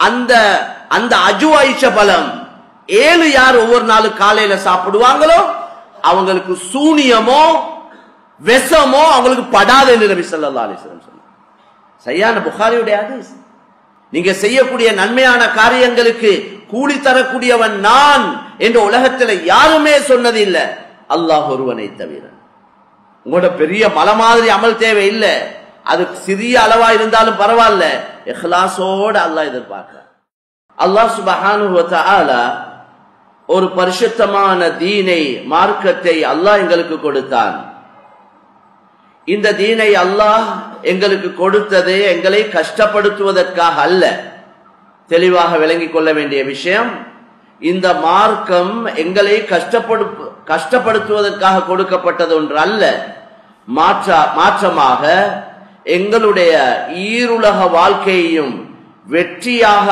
அந்த அந்த அஜுவாயிச்ச பழம் 7 யார் ஒவ்வொரு நாளும் காலையில சாப்பிடுவாங்களோ அவங்களுக்கு சூனியமோ விஷமோ அவங்களுக்கு படாது என்று நபி ஸல்லல்லாஹு அலைஹி வஸல்லம் சொன்னார். சஹீஹ் புகாரியுடைய ஹதீஸ். நீங்க செய்யக்கூடிய நன்மையான காரியங்களுக்கு கூலி தரக்கூடியவன் நான் என்ற உலகத்தில் யாருமே சொன்னது இல்லை, அல்லாஹ் ஒருவனை தவிர. உங்களோட பெரிய மலை மாதிரி அமல் தேவை இல்லை, அது சிறிய அளவா இருந்தாலும் பரவாயில்ல, இஹ்லாஸோட அல்லாஹ் எதிர்பார்க்கிறார். அல்லாஹ் சுப்ஹானஹு வ தஆலா ஒரு பரிசுத்தமான தீனை மார்க்கத்தை அல்லாஹ் எங்களுக்கு கொடுத்தான். இந்த தீனை அல்லாஹ் எங்களுக்கு கொடுத்தது எங்களை கஷ்டப்படுத்துவதற்காக அல்ல. தெளிவாக விளங்கிக் கொள்ள வேண்டிய விஷயம், இந்த மார்க்கம் எங்களை கஷ்டப்படுத்துவதற்காக கொடுக்கப்பட்டது ஒன்று அல்ல. மாற்றமாக எங்களுடைய ஈருலக வாழ்க்கையையும் வெற்றியாக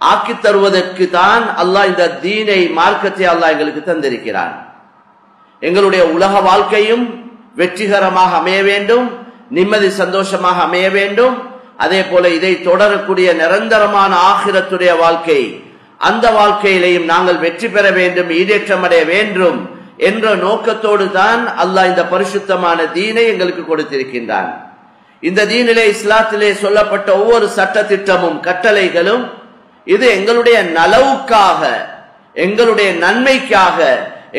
ஆக்கி தருவதற்கு தான் அல்லாஹ் இந்த தீனை மார்க்கத்தை அல்லாஹ் எங்களுக்கு தந்திருக்கிறான். எங்களுடைய உலக வாழ்க்கையும் வெற்றிகரமாக அமைய வேண்டும், நிம்மதி சந்தோஷமாக அமைய வேண்டும். அதே போல இதை தொடரக்கூடிய நிரந்தரமான ஆகிரத்துடைய வாழ்க்கை, அந்த வாழ்க்கையிலையும் நாங்கள் வெற்றி பெற வேண்டும், ஈடேற்றம் அடைய வேண்டும் என்ற நோக்கத்தோடு தான் அல்லாஹ் இந்த பரிசுத்தமான தீனை எங்களுக்கு கொடுத்திருக்கின்றான். இந்த தீனிலே இஸ்லாத்திலே சொல்லப்பட்ட ஒவ்வொரு சட்ட திட்டமும் கட்டளைகளும் இது எங்களுடைய நலவுக்காக, எங்களுடைய நன்மைக்காக,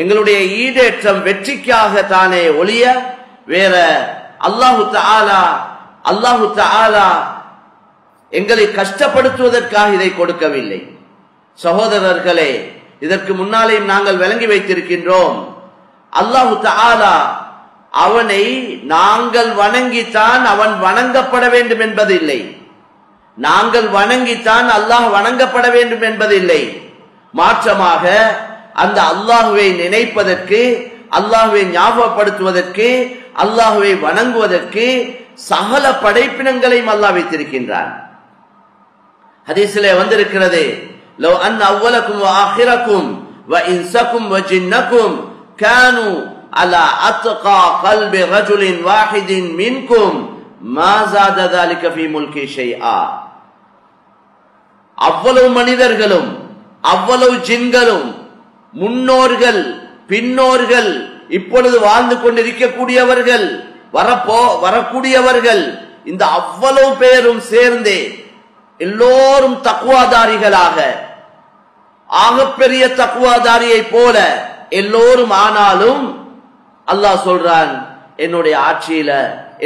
எங்களுடைய ஈடேற்றம் வெற்றிக்காக தானே ஒழிய வேற அல்லாஹு தஆலா எங்களை கஷ்டப்படுத்துவதற்காக இதை கொடுக்கவில்லை. சகோதரர்களே, இதற்கு முன்னாலேயும் நாங்கள் விளங்கி வைத்திருக்கின்றோம், அல்லாஹு தஆலா அவனை நாங்கள் வணங்கித்தான் அவன் வணங்கப்பட வேண்டும் என்பதில்லை, நாங்கள் வணங்கித்தான் அல்லாஹ் வணங்கப்பட வேண்டும் என்பதில்லை. மாற்றமாக அந்த அல்லாஹுவை நினைப்பதற்கு, அல்லாஹுவை ஞாபகப்படுத்துவதற்கு, அல்லாஹுவை வணங்குவதற்கு சகல படைப்பினங்களையும் அல்லாஹ் வைத்திருக்கின்றான். ஹதீஸிலே வந்திருக்கிறது, லவ் அன் அவ்வலக்கும் வ ஆகிரக்கும் வ இன்சக்கும் வ ஜின்னக்கும் கானு அலா அத்கா கல்பி ரஜுலின் வாஹிதின் மின்கும் மா ஸாத ذلك في முல்கி ஷைஆ. அவ்வளவு மனிதர்களும் அவ்வளவு ஜின்களும், முன்னோர்கள் பின்னோர்கள், இப்பொழுது வாழ்ந்து கொண்டிருக்கக்கூடியவர்கள், வரக்கூடியவர்கள், இந்த அவ்வளவு பேரும் சேர்ந்து எல்லோரும் தக்வாதாரிகளாக, ஆகப்பெரிய தக்வாதாரியை போல எல்லோரும் ஆனாலும் அல்லாஹ் சொல்றான், என்னுடைய ஆட்சியில,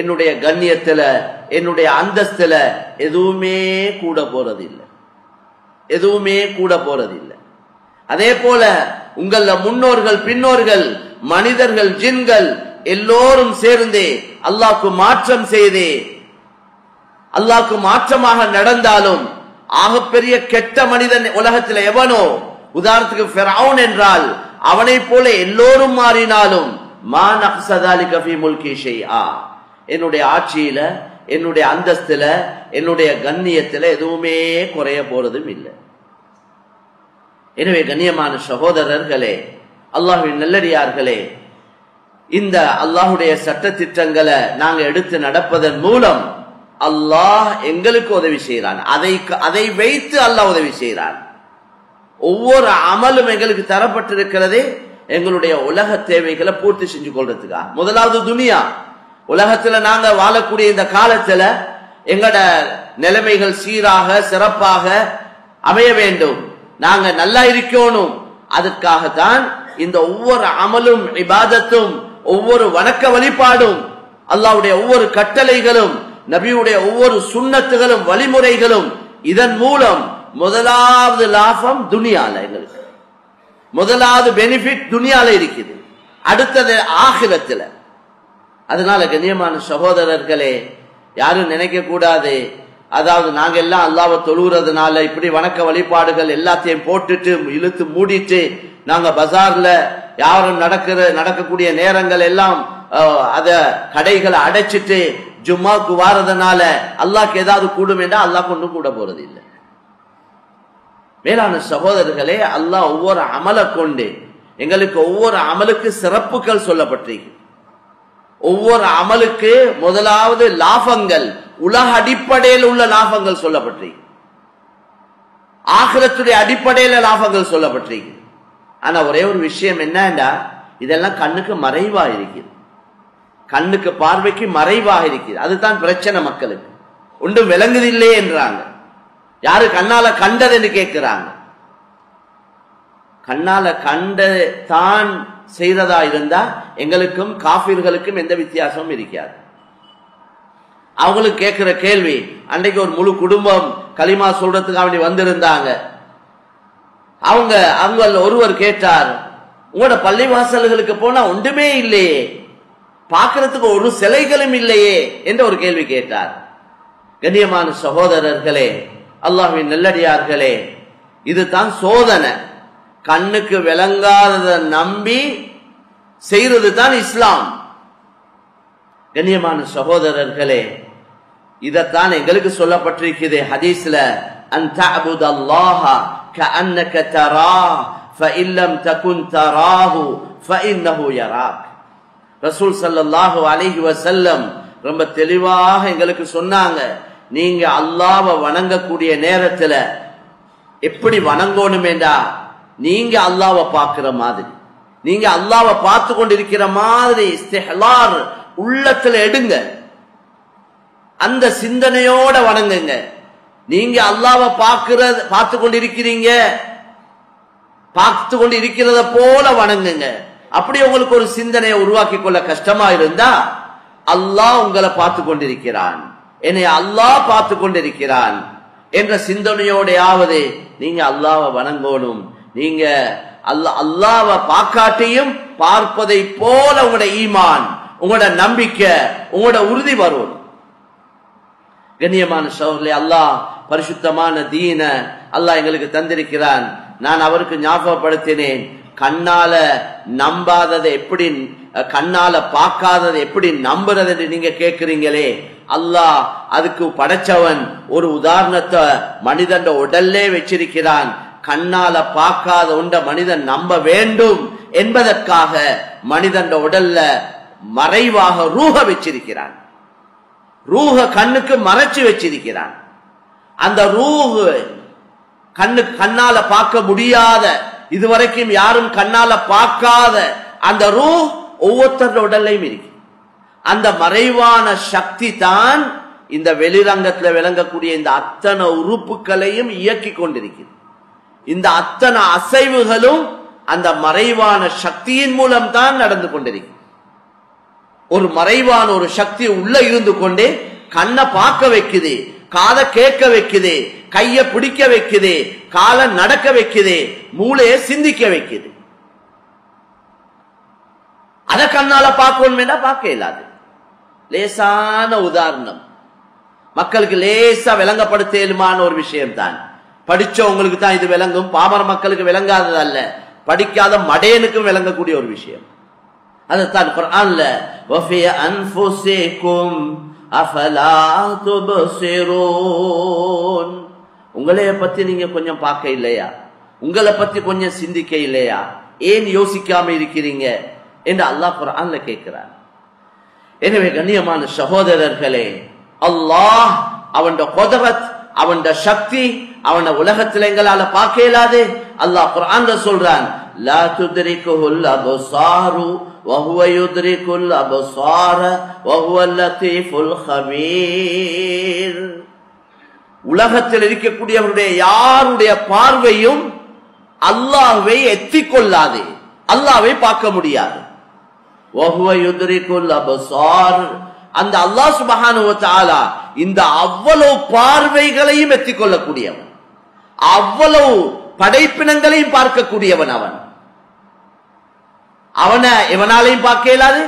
என்னுடைய கண்ணியத்துல, என்னுடைய அந்தஸ்துல எதுவுமே கூட போறதில்லை, எதுவுமே கூட போறதில்லை. அதே போல உங்கள முன்னோர்கள் பின்னோர்கள், மனிதர்கள் ஜின்கள் எல்லோரும் சேர்ந்து அல்லாஹ்க்கு மாற்றம் செய்து, அல்லாஹ்க்கு மாற்றமாக நடந்தாலும், ஆகப்பெரிய கெட்ட மனிதன் உலகத்தில் எவனோ, உதாரணத்துக்கு ஃபிரௌன் என்றால் அவனை போல எல்லோரும் மாறினாலும் மா நக்ஸ ذلك في முல்கி ஷைஆ, என்னுடைய ஆட்சியில, என்னுடைய அந்தஸ்துல, என்னுடைய கண்ணியத்துல எதுவுமே குறைய போறதும் இல்லை. எனவே கண்ணியமான சகோதரர்களே, அல்லாஹ்வின் நல்லடியார்களே, இந்த அல்லாஹ்வுடைய சட்ட திட்டங்களை நாங்க எடுத்து நடப்பதன் மூலம் அல்லாஹ் எங்களுக்கு உதவி செய்யறான். அதை வைத்து அல்லாஹ் உதவி செய்யறான். ஒவ்வொரு அமலும் எங்களுக்கு தரப்பட்டிருக்கிறது எங்களுடைய உலக தேவைகளை பூர்த்தி செஞ்சு கொள்றதுக்காக. முதலாவது துனியா, உலகத்துல நாங்க வாழக்கூடிய இந்த காலத்துல எங்கட நிலைமைகள் சீராக சிறப்பாக அமைய வேண்டும், நாங்க நல்லா இருக்கணும். அதற்காகத்தான் இந்த ஒவ்வொரு அமலும் இபாதத்தும், ஒவ்வொரு வணக்க வழிபாடும், அல்லாஹ்வுடைய ஒவ்வொரு கட்டளைகளும், நபியுடைய ஒவ்வொரு சுன்னத்துகளும் வழிமுறைகளும், இதன் மூலம் முதலாவது லாபம் துனியால, எங்களுக்கு முதலாவது பெனிஃபிட் துனியால இருக்குது, அடுத்தது ஆகிரத்துல. அதனால கண்ணியமான சகோதரர்களே, யாரும் நினைக்க கூடாது, அதாவது நாங்க எல்லாம் அல்லாஹ்வை தொழுகிறதுனால இப்படி வணக்க வழிபாடுகள் எல்லாத்தையும் போட்டுட்டு இழுத்து மூடிட்டு நாங்க பஜார்ல யாரும் நடக்கக்கூடிய நேரங்கள் எல்லாம் அத கடைகளை அடைச்சிட்டு ஜும்மாக்கு வாரதுனால அல்லாஹ்க்கு ஏதாவது கூடும் என்றா அல்லாஹ் ஒன்றும் கூட போறது இல்லை. மேலான சகோதரர்களே, அல்லாஹ் ஒவ்வொரு அமலை கொண்டு எங்களுக்கு ஒவ்வொரு அமலுக்கு சிறப்புகள் சொல்லப்பட்டிருக்கு. ஒவ்வொரு அமலுக்கு முதலாவது லாபங்கள், உலக அடிப்படையில் உள்ள லாபங்கள் சொல்லப்பட்டிருக்கு. ஆகிரத்துடைய அடிப்படையில லாபங்கள் சொல்லப்பட்டிருக்கு. ஆனா ஒரே ஒரு விஷயம் என்னன்னா, இதெல்லாம் கண்ணுக்கு மறைவா இருக்குது, கண்ணுக்கு பார்வைக்கு மறைவாக இருக்குது. அதுதான் பிரச்சனை. மக்களுக்கு ஒன்றும் விளங்குதில்லை என்றாங்க. யாரு கண்ணால கண்டதுன்னு கேட்கிறாங்க. கண்ணால கண்ட தான் செய்ததா இருந்தா எங்களுக்கும் காபிர்களுக்கும் எந்த வித்தியாசமும் இருக்காது. அவங்களுக்கு கேட்கிற கேள்வி, அன்றைக்கு ஒரு முழு குடும்பம் களிமா சொல்றதுக்காக வேண்டி வந்திருந்தாங்க. அவங்க ஒருவர் கேட்டார், உங்களோட பள்ளிவாசல்களுக்கு போனா ஒன்றுமே இல்லையே, பார்க்கறதுக்கு ஒரு சிலைகளும் இல்லையே என்ற ஒரு கேள்வி கேட்டார். கண்ணியமான சகோதரர்களே, அல்லாஹ்வின் நல்லடியார்களே, இதுதான் சோதனை. கண்ணுக்கு விளங்காதத நம்பி செய்யறது தான் இஸ்லாம். கண்ணியமான சகோதரர்களே, இதத்தான் எங்களுக்கு சொல்லப்பட்டிருக்கிறது ஹதீஸ்ல, அன் தஅபுதல்லாஹ கஅன்னக தராஹ் ஃபஇன் லம் தகுன் தராஹு ஃபஇன்னஹு யராக். ரசூல் ஸல்லல்லாஹு அலைஹி வஸல்லம் ரொம்ப தெளிவாக எங்களுக்கு சொன்னாங்க, நீங்க அல்லாஹ்வை வணங்கக்கூடிய நேரத்துல எப்படி வணங்கணுமேண்டா, நீங்க அல்லாஹ்வை பார்க்கிற மாதிரி, நீங்க அல்லாஹ்வை பார்த்து கொண்டிருக்கிற மாதிரி இஸ்திஹ்லார் உள்ளத்துல எடுங்க, அந்த சிந்தனையோட வணங்குங்க. நீங்க அல்லாஹ்வை பார்த்து கொண்டிருக்கிறீங்க, பார்த்து கொண்டு இருக்கிறத போல வணங்குங்க. அப்படி உங்களுக்கு ஒரு சிந்தனையை உருவாக்கி கொள்ள கஷ்டமா இருந்தா, அல்லாஹ் உங்களை பார்த்து கொண்டிருக்கிறான், என்னை அல்லாஹ் பார்த்து கொண்டிருக்கிறான் என்ற சிந்தனையோடையாவது நீங்க அல்லாஹ்வை வணங்கணும். நீங்க அல்லாஹ்வை பார்க்காட்டியும் பார்ப்பதை போல உங்களோட ஈமான், உங்களோட நம்பிக்கை, உங்களோட உறுதி வரும். கண்ணியமான சகோதரர்களே, அல்லாஹ் பரிசுத்தமான தீன அல்லாஹ் எங்களுக்கு தந்திருக்கிறான். நான் அவருக்கு ஞாபகப்படுத்தினேன், கண்ணால நம்பாததை எப்படி, கண்ணால பார்க்காததை எப்படி நம்புறது என்று நீங்க கேட்கிறீங்களே, அல்லாஹ் அதுக்கு படைச்சவன் ஒரு உதாரணத்தை மனிதன் உடல்லே வச்சிருக்கிறான். கண்ணால பார்க்காத ஒன்ற மனிதன் நம்ப வேண்டும் என்பதற்காக மனிதன் உடல்ல மறைவாக ரூஹ வச்சிருக்கிறான். ரூஹ கண்ணுக்கு மறைச்சு வச்சிருக்கிறான். அந்த ரூஹ் கண்ணால பார்க்க முடியாத, இதுவரைக்கும் யாரும் கண்ணால பார்க்காத அந்த ரூஹ் ஒவ்வொருத்தர உடல்லையும் இருக்கு. அந்த மறைவான சக்தி தான் இந்த வெளிரங்கத்துல விளங்கக்கூடிய இந்த அத்தனை உறுப்புகளையும் இயக்கி கொண்டிருக்கிறது. இந்த அத்தனை அசைவுகளும் அந்த மறைவான சக்தியின் மூலம் தான் நடந்து கொண்டிருக்கு. ஒரு மறைவான ஒரு சக்தி உள்ள இருந்து கொண்டே கண்ணை பார்க்க வைக்குது, காதை கேட்க வைக்குது, கைய பிடிக்க வைக்குது, காலை நடக்க வைக்குது, மூளையை சிந்திக்க வைக்குது. அத கண்ணால பார்க்கணும்னா பார்க்க இயலாது. லேசான உதாரணம், மக்களுக்கு லேசா விளங்கப்படுத்தலுமான ஒரு விஷயம் தான். படிச்சவங்களுக்கு தான் இது விளங்கும், பாமர மக்களுக்கு விளங்காதது அல்ல, படிக்காத மடையனுக்கும் விளங்கக்கூடிய ஒரு விஷயம். அதுதான் குர்ஆன்ல வஃபி அன்ஃபுஸிகும் அஃபலா துப்ஸிரூன், உங்களைய பத்தி நீங்க கொஞ்சம் பார்க்க இல்லையா, உங்களை பத்தி கொஞ்சம் சிந்திக்க இல்லையா, ஏன் யோசிக்காம இருக்கிறீங்க என்று அல்லாஹ் குர்ஆன்ல கேட்கிறார். எனவே கண்ணியமான சகோதரர்களே, அல்லாஹ் அவன் குத்ரத், அவன் சக்தி, அவன உலகத்தில் எங்களால பார்க்க இயலாது. அல்லாஹ் குர்ஆன்ல சொல்றான், லா துத்ரிகுல் அப்சாரு வஹுவ யுத்ரிகுல் அப்சார வஹுவல் லத்தீஃபுல் கபீர். உலகத்தில் இருக்கக்கூடியவருடைய யாருடைய பார்வையும் அல்லாஹ்வை எத்திக்கொள்ளாது, அல்லாஹ்வை பார்க்க முடியாது. வஹுவ யுத்ரிகுல் அப்சார், அந்த அல்லாஹ் சுப்ஹானஹு வ தஆலா இந்த அவ்வளவு பார்வைகளையும் எத்திக்கொள்ளக்கூடியவன், அவ்வளவு படைப்பினங்களையும் பார்க்கக்கூடியவன். அவனை எவனாலையும் பார்க்க இயலாது,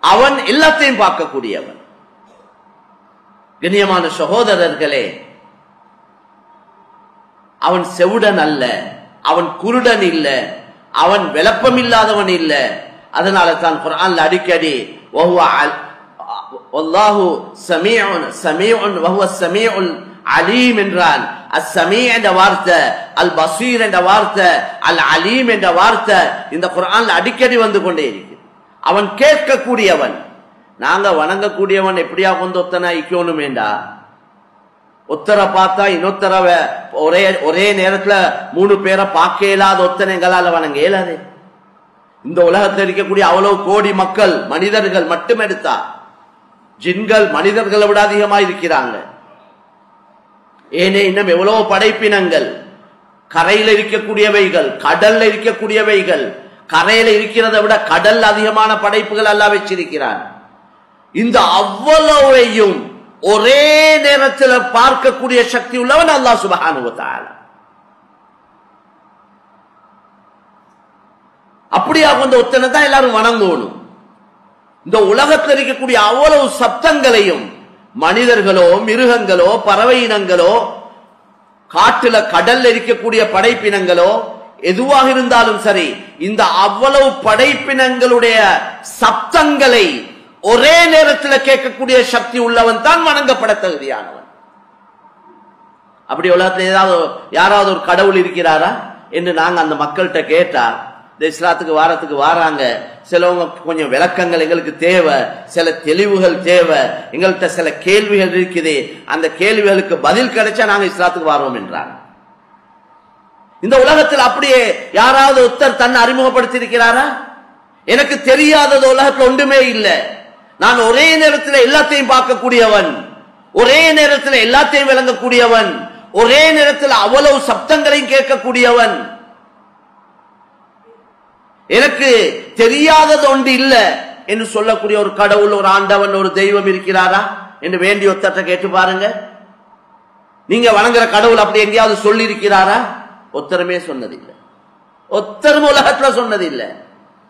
அவன் எல்லாத்தையும் பார்க்கக்கூடியவன். கண்ணியமான சகோதரர்களே, அவன் செவுடன் அல்ல, அவன் குருடன் இல்ல, அவன் விளப்பம் இல்லாதவன் இல்ல. அதனால தான் குர்ஆன்ல அடிக்கடி வல்லாஹு ஸமீஉன் ஸமீஉன் வஹுவ ஸமீஉல் அலீம் என்றான். அஸ்-ஸமீ' என்ற வார்த்தை, அல் பஸீர் என்ற வார்த்தை, அல் அலீம் என்ற வார்த்தை இந்த குர்ஆன்ல அடிக்கடி வந்து கொண்டே இருக்கு. அவன் கேட்கக்கூடியவன். நாங்க வணங்கக்கூடியவன் எப்படியா கொண்டு ஒத்தனா இக்கணுமேண்டா, ஒத்தரை பார்த்தா இன்னொத்தர ஒரே நேரத்துல 3 பேரை பார்க்க இயலாத ஒத்தனை எங்களால வணங்க இயலாது. இந்த உலகத்தில் இருக்கக்கூடிய அவ்வளவு கோடி மக்கள் மனிதர்கள் மட்டும் எடுத்தா ஜின்கள் மனிதர்களை விட அதிகமா இருக்கிறாங்க. ஏனே இன்னும் எவ்வளவு படைப்பினங்கள், கரையில இருக்கக்கூடியவைகள், கடல்ல இருக்கக்கூடியவைகள், கரையில இருக்கிறதை விட கடல் அதிகமான படைப்புகள் அல்லாஹ் வச்சிருக்கிறான். இந்த அவ்வளவையும் ஒரே நேரத்தில் பார்க்கக்கூடிய சக்தி உள்ளவன் அல்லாஹ் சுப்ஹானஹு வ தஆலா. அப்படியா கொண்ட ஒத்தனை தான் எல்லாரும் வணங்கணும். இந்த உலகத்தில் இருக்கக்கூடிய அவ்வளவு சப்தங்களையும் மனிதர்களோ மிருகங்களோ பறவை இனங்களோ காட்டுல கடல்ல இருக்கக்கூடிய படைப்பினங்களோ எதுவாக இருந்தாலும் சரி, இந்த அவ்வளவு படைப்பினங்களுடைய சப்தங்களை ஒரே நேரத்தில் கேட்கக்கூடிய சக்தி உள்ளவன் தான் வணங்கப்பட தகுதியானவன். அப்படி உலகத்தில் யாராவது ஒரு கடவுள் இருக்கிறாரா என்று நாங்க அந்த மக்கள்கிட்ட கேட்டா, இந்த இஸ்லாத்துக்கு வாரத்துக்கு வாராங்க, சிலவங்க கொஞ்சம் விளக்கங்கள் எங்களுக்கு தேவை, சில தெளிவுகள் தேவை, எங்கள்கிட்ட சில கேள்விகள் இருக்குது, அந்த கேள்விகளுக்கு பதில் கிடைச்சா நாங்க இஸ்லாத்துக்கு வாரோம் என்றாங்க. இந்த உலகத்தில் அப்படியே யாராவது ஒருத்தர் தன்னை அறிமுகப்படுத்தி இருக்கிறாரா? எனக்கு தெரியாதது உலகத்தில் ஒன்றுமே இல்லை, நான் ஒரே நேரத்தில் எல்லாத்தையும் பார்க்கக்கூடியவன், ஒரே நேரத்தில் எல்லாத்தையும் விளங்கக்கூடியவன், ஒரே நேரத்தில் அவ்வளவு சப்தங்களையும் கேட்கக்கூடியவன், எனக்கு தெரியாதது ஒன்று இல்லை என்று சொல்லக்கூடிய ஒரு கடவுள், ஒரு ஆண்டவன், ஒரு தெய்வம் இருக்கிறாரா என்று வேண்டிய ஒத்தத்தை கேட்டு பாருங்க. நீங்க வணங்குற கடவுள் அப்படி எங்கேயாவது சொல்லி இருக்கிறாரா? ஒத்தருமே சொன்னதில்லை, ஒத்தரும் உலகத்துல சொன்னதில்லை.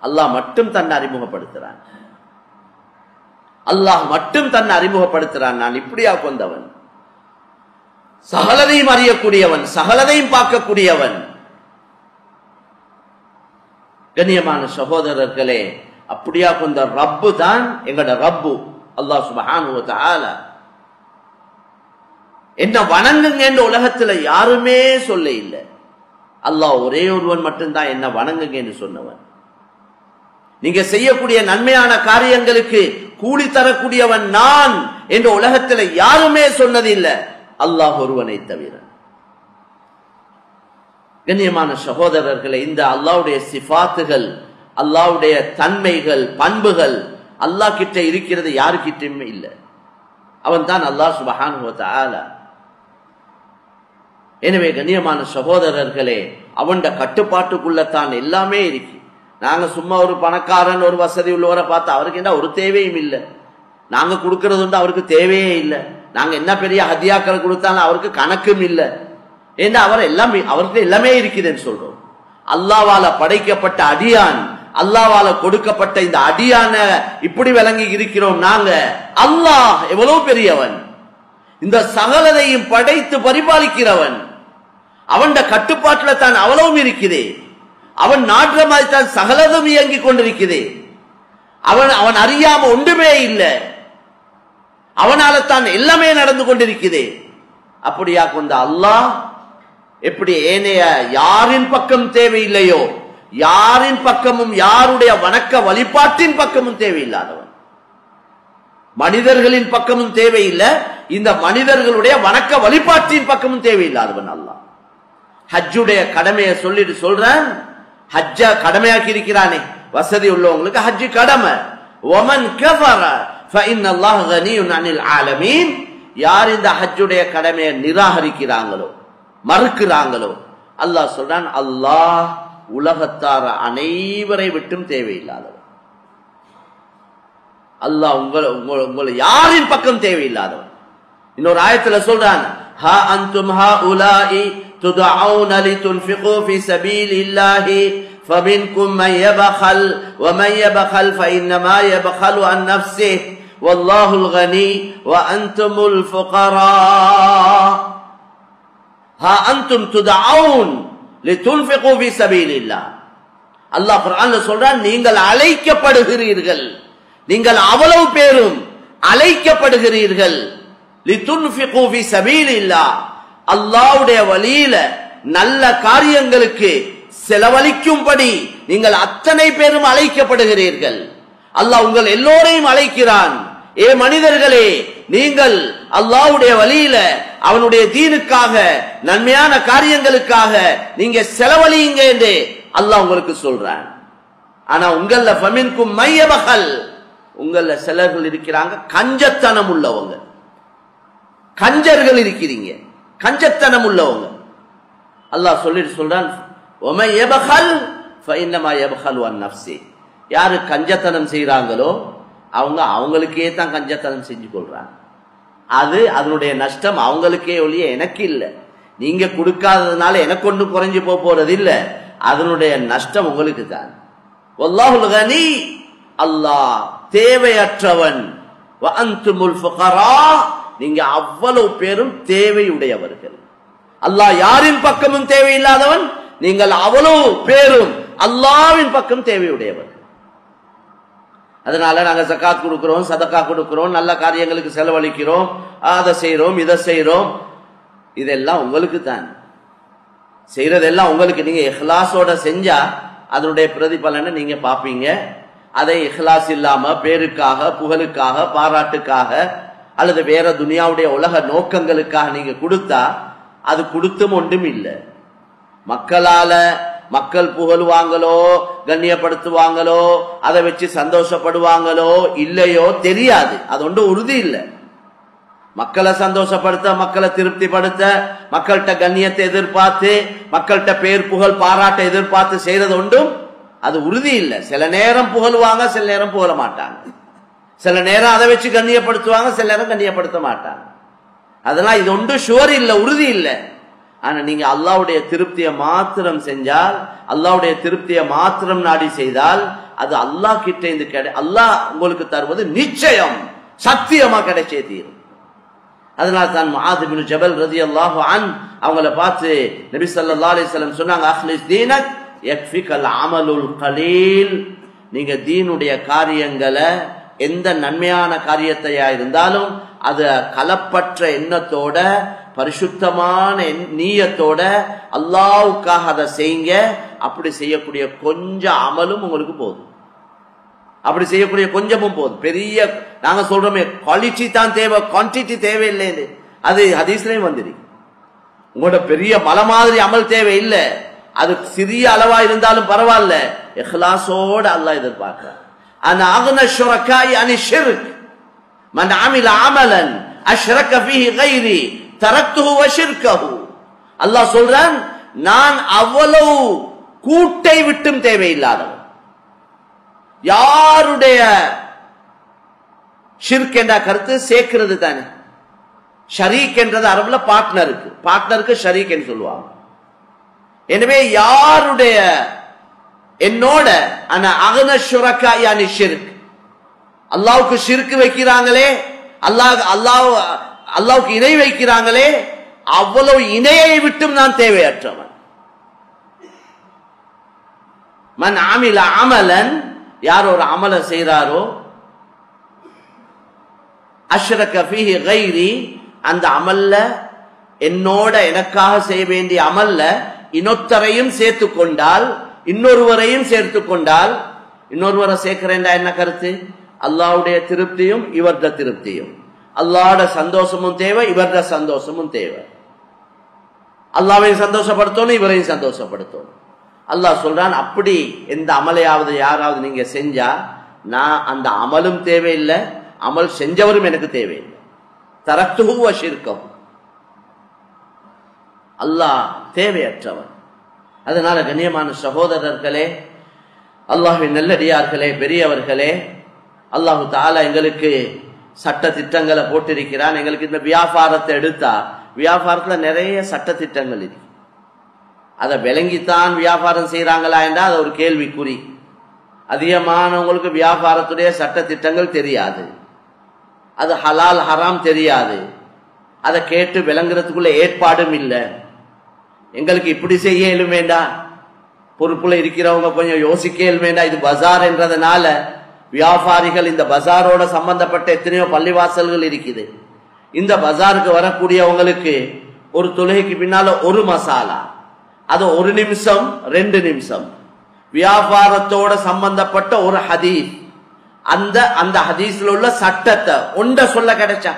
அல்லாஹ் மட்டும் தன்னை அறிமுகப்படுத்துறான், அல்லாஹ் மட்டும் தன்னை அறிமுகப்படுத்துறான். நான் இப்படியா கொண்டவன், சகலதையும் அறியக்கூடியவன், சகலதையும் பார்க்கக்கூடியவன். கண்ணியமான சகோதரர்களே, அப்படியா கொண்ட ரப்பு தான் எங்கட ரப்பு அல்லாஹ் சுப்ஹானஹு வ தஆலா. என்ன வணங்குங்க என்று உலகத்துல யாருமே சொல்ல இல்லை, அல்லாஹ் ஒரே ஒருவன் மட்டும்தான் என்ன வணங்குங்க என்று சொன்னவன். நீங்க செய்யக்கூடிய நன்மையான காரியங்களுக்கு கூலி தரக்கூடியவன் நான் என்ற உலகத்துல யாருமே சொன்னதில்லை, அல்லாஹ் ஒருவனை தவிர. கண்ணியமான சகோதரர்களே, இந்த அல்லாஹ்வுடைய சிஃபாத்துகள், அல்லாஹ்வுடைய தன்மைகள், பண்புகள் அல்லாஹ் கிட்ட இருக்கிறது, யாருக்கிட்டையும் இல்லை. அவன் தான் அல்லாஹ் சுப்ஹானஹு வ தஆலா. எனவே கண்ணியமான சகோதரர்களே, அவன் கட்டுப்பாட்டுக்குள்ளத்தான் எல்லாமே இருக்கு. நாங்க சும்மா ஒரு பணக்காரன், ஒரு வசதி உள்ளவரை பார்த்து அவருக்கு என்ன ஒரு தேவையும் இல்லை, நாங்க கொடுக்கறது உண்டு அவருக்கு தேவையே இல்லை, நாங்க என்ன பெரிய ஹதியாக்கள் கொடுத்தாலும் அவருக்கு கணக்கும் இல்லை, ஏன்னா அவர் எல்லாமே அவருக்கு எல்லாமே இருக்குதுன்னு சொல்றோம். அல்லாஹ்வால படைக்கப்பட்ட அடியான், அல்லாஹ்வால கொடுக்கப்பட்ட இந்த அடியான இப்படி விளங்கி இருக்கிறோம் நாங்க. அல்லாஹ் எவ்வளவு பெரியவன், இந்த சகலதையும் படைத்து பரிபாலிக்கிறவன், அவன் கட்டுப்பாட்டுல தான் அவ்வளவும் இருக்குது, அவன் நாட்டுற மாதிரி தான் சகலதும் இயங்கிக் கொண்டிருக்குது, அவன் அறியாம ஒன்றுமே இல்லை, அவனால தான் எல்லாமே நடந்து கொண்டிருக்குது. அப்படியா கொண்ட அல்லாஹ் எப்படி ஏனைய யாரின் பக்கம் தேவையில்லையோ, யாரின் பக்கமும் யாருடைய வணக்க வழிபாட்டின் பக்கமும் தேவையில்லாதவன், மனிதர்களின் பக்கமும் தேவையில்லை, இந்த மனிதர்களுடைய வணக்க வழிபாட்டின் பக்கமும் தேவையில்லாதவன் அல்லாஹ். ஹஜ்ஜுடைய கடமையை சொல்லிட்டு சொல்றான், ஹஜ்ஜ கடமையாக்கி இருக்கிறானே, வசதி உள்ளவங்களுக்கு ஹஜ்ஜு கடமை. வமன் கஃபர ஃபஇன்னல்லாஹ கனியுன் அனில் ஆலமீன். யார் இந்த ஹஜ்ஜுடைய கடமையை நிராகரிக்கிறாங்களோ, மறுக்கிறாங்களோ, அல்லாஹ் சொல்றான், அல்லாஹ் உலகத்தார அனைவரை விட்டும் தேவையில்லாதவன். அல்லாஹ் உங்களை யாரின் பக்கம் தேவையில்லாதவன். இன்னொரு ஆயத்துல சொல்றான், ஹா அன்தும் ஹாஉலாஇ துதஊன லிதுன்ஃபிகு ஃபீ சபீலில்லாஹி ஃபமின்கும் மன் யபخل ومن يبخل فإنما يبخل عن نفسه والله الغني وأنتم الفقراء. ها أنتم تدعون لتنفقوا في سبيل الله. அல்லாஹ் குர்ஆன்ல சொல்றான், நீங்கள் அழைக்கப்படுகிறீர்கள், நீங்கள் அவ்வளவு பேரும் அழைக்கப்படுகிறீர்கள். லிதுன்ஃபிகு ஃபீ சபீலில்லாஹ், அல்லாஹ்வுடைய வழியில நல்ல காரியங்களுக்கு செலவழிக்கும்படி நீங்கள் அத்தனை பேரும் அழைக்கப்படுகிறீர்கள். அல்லாஹ் உங்கள் எல்லோரையும் அழைக்கிறான். ஏ மனிதர்களே, நீங்கள் அல்லாஹ்வுடைய வழியில அவனுடைய தீனுக்காக நன்மையான காரியங்களுக்காக நீங்க செலவழியுங்க என்று அல்லாஹ் உங்களுக்கு சொல்றான். ஆனா உங்கள ஃபமின்கும் மையபகல், உங்கள சிலர்கள் இருக்கிறாங்க கஞ்சத்தனம் உள்ளவங்க, கஞ்சர்கள் இருக்கிறீங்க, கஞ்சத்தனம் உள்ளவங்க. அல்லாஹ் சொல்றான் ஒமை யபகல் ஃபஇன்னமா யபகலு அன் நஃப்ஸி. யாரு கஞ்சத்தனம் செய்றாங்களோ அவங்க அவங்களுக்கே தான் கஞ்சத்தனம் செஞ்சு கொள்றாங்க. அது அதனுடைய நஷ்டம் அவங்களுக்கே ஒழிய எனக்கு இல்லை. நீங்க கொடுக்காததுனால எனக்கு ஒன்றும் குறைஞ்சு போறது இல்லை, அதனுடைய நஷ்டம் உங்களுக்கு தான். வல்லாஹுல் கனி, அல்லாஹ் தேவையற்றவன். வ அன்துமுல் ஃபுகரா, நீங்க அவ்வளவு பேரும் தேவையுடையவர்கள். அல்லாஹ் யாரின் பக்கமும் தேவையில்லாதவன், நீங்கள் அவ்வளவு பேரும் அல்லாஹ்வின் பக்கம் தேவையுடையவர்கள். அதனால நாங்க ஜகாத் கொடுக்கிறோம், சதகா கொடுக்கிறோம், நல்ல காரியங்களுக்கு செலவழிக்கிறோம், அதை செய்யறோம், இதை செய்யறோம். இதெல்லாம் உங்களுக்கு தான், செய்யறதெல்லாம் உங்களுக்கு. நீங்க இஹ்லாஸோட செஞ்சா அதனுடைய பிரதிபலனை நீங்க பாப்பீங்க. அதை இஹ்லாஸ் இல்லாம பேருக்காக, புகழுக்காக, பாராட்டுக்காக அல்லது வேற துனியாவுடைய உலக நோக்கங்களுக்காக நீங்க கொடுத்தா அது கொடுத்தும் ஒன்றும் இல்லை. மக்களால மக்கள் புகழுவாங்களோ கண்ணியப்படுத்துவாங்களோ அதை வச்சு சந்தோஷப்படுவாங்களோ இல்லையோ தெரியாது, அது ஒன்றும் உறுதி இல்லை. மக்களை சந்தோஷப்படுத்த, மக்களை திருப்திப்படுத்த, மக்கள்கிட்ட கண்ணியத்தை எதிர்பார்த்து, மக்கள்கிட்ட பேர் புகழ் பாராட்ட எதிர்பார்த்து செய்யறது ஒன்றும் அது உறுதி இல்லை. சில நேரம் புகழுவாங்க, சில நேரம் புகழ மாட்டாங்க. சில நேரம் அதை வச்சு கண்ணியப்படுத்துவாங்க, சில நேரம் கண்ணியப்படுத்த மாட்டாங்க. அதெல்லாம் இது ஒன்றும் ஷுவர் இல்லை, உறுதி இல்லை. ஆனா நீங்க அல்லாஹ்வுடைய திருப்தியை மாத்திரம் செஞ்சால், அல்லாஹ்வுடைய திருப்தியை மாத்திரம் நாடி செய்தால் அது அல்லாஹ் கிட்ட இருந்து அல்லாஹ் உங்களுக்கு தருவது நிச்சயம் சத்தியமா கிடைச்சே தீரும். அதனால தான் முஆத் இப்னு ஜபல் ரலியல்லாஹு அன்ஹு அவங்கள பார்த்து நபி ஸல்லல்லாஹு அலைஹி வஸல்லம் சொன்னாங்க, அக்லிஸ் தீனக் யக்ஃபிகல் அமலுல் கலீல். நீங்க தீனுடைய காரியங்களை எந்த நன்மையான காரியத்தையா இருந்தாலும் அது கலப்பற்ற எண்ணத்தோட, பரிசுத்தமான நீயத்தோட அல்லாஹ்வுக்காக அதை செய்யுங்க. அப்படி செய்யக்கூடிய கொஞ்சம் அமலும் உங்களுக்கு போதும், அப்படி செய்யக்கூடிய கொஞ்சமும் போதும். பெரிய நாங்க சொல்றோமே குவாலிட்டி தான் தேவை, குவான்டிட்டி தேவையில்லைன்னு, அது ஹதீஸ்லயும் வந்துருக்கு. உங்களோட பெரிய மலை மாதிரி அமல் தேவை இல்லை, அது சிறிய அளவா இருந்தாலும் பரவாயில்ல, இஹ்லாஸோட அல்லாஹ் எதிர்பார்க்கிறார். அன அக்ன ஷுரகாஇ அனி ஷிர்க் மன் அமில அமலன் அஷ்ரக ஃபீஹி கைரி தரக்துஹு வ ஷிர்கஹு. அல்லாஹ் சொல்றான், நான் அவ்வளவு கூட்டை விட்டும் தேவையில்லாதவன். யாருடைய ஷிர்க் என்ற கருத்து சேர்க்கிறது தானே. ஷரீக் என்றது அரபுல பார்ட்னருக்கு, பார்ட்னருக்கு ஷரீக் என்று சொல்லுவாங்க. எனவே யாருடைய என்னோட அகன ஷுரகா யானி ஷிர்க், அல்லாஹ்வுக்கு ஷிர்க் வைக்கிறாங்களே, அல்லாஹ்வுக்கு இணை வைக்கிறாங்களே, அவ்வளவு இணையை விட்டும் நான் தேவையற்றவன். மன் அமில அமலன், யார் ஒரு அமல செய்றாரோ, அஷ்ரக ஃபீஹி கைரி, அந்த அமல்ல என்னோட எனக்காக செய்ய வேண்டிய அமல்ல இன்னொருத்தரையும் சேர்த்து கொண்டால், இன்னொருவரையும் சேர்த்து கொண்டால், இன்னொருவரை சேர்க்கிறேன்டா என்ன கருத்து? அல்லாஹ்வுடைய திருப்தியும் இவர்த திருப்தியும், அல்லாஹ்வோட சந்தோஷமும் தேவை, இவர்த சந்தோஷமும் தேவை. அல்லாஹ்வையும் சந்தோஷப்படுத்தணும், இவரையும் சந்தோஷப்படுத்தணும். அல்லாஹ் சொல்றான், அப்படி எந்த அமலையாவது யாராவது நீங்க செஞ்சா நான் அந்த அமலும் தேவையில்லை, அமல் செஞ்சவரும் எனக்கு தேவையில்லை. தரக்துஹு வ ஷிர்கஹு, அல்லாஹ் தேவையற்றவன். அதனால கண்ணியமான சகோதரர்களே, அல்லாஹ்வின் நல்லடியார்களே, பெரியவர்களே, அல்லாஹு தஆலா எங்களுக்கு சட்ட திட்டங்களை போட்டிருக்கிறான். எங்களுக்கு இந்த வியாபாரத்தை எடுத்தா, வியாபாரத்துல நிறைய சட்ட திட்டங்கள் இருக்கு. அதை விளங்கித்தான் வியாபாரம் செய்யறாங்களா என்றால் அது ஒரு கேள்விக்குறி. அதிகமானவங்களுக்கு வியாபாரத்துடைய சட்ட திட்டங்கள் தெரியாது, அது ஹலால் ஹராம் தெரியாது, அதை கேட்டு விளங்குறதுக்குள்ள ஏற்பாடும் இல்லை. எங்களுக்கு இப்படி செய்ய இயலுமேண்டா, பொறுப்புல இருக்கிறவங்க கொஞ்சம் யோசிக்க இயலுமேண்டா. இது பஜார் என்றதுனால வியாபாரிகள், இந்த பஜாரோட சம்பந்தப்பட்ட எத்தனையோ பள்ளிவாசல்கள் இருக்குது. இந்த பஜாருக்கு வரக்கூடியவங்களுக்கு ஒரு தொழுகைக்கு பின்னால ஒரு மசாலா, அது 1 நிமிஷம் 2 நிமிஷம், வியாபாரத்தோட சம்பந்தப்பட்ட ஒரு ஹதீஸ், அந்த அந்த ஹதீஸ்ல உள்ள சட்டத்தை ஒண்ட சொல்ல கிடைச்சா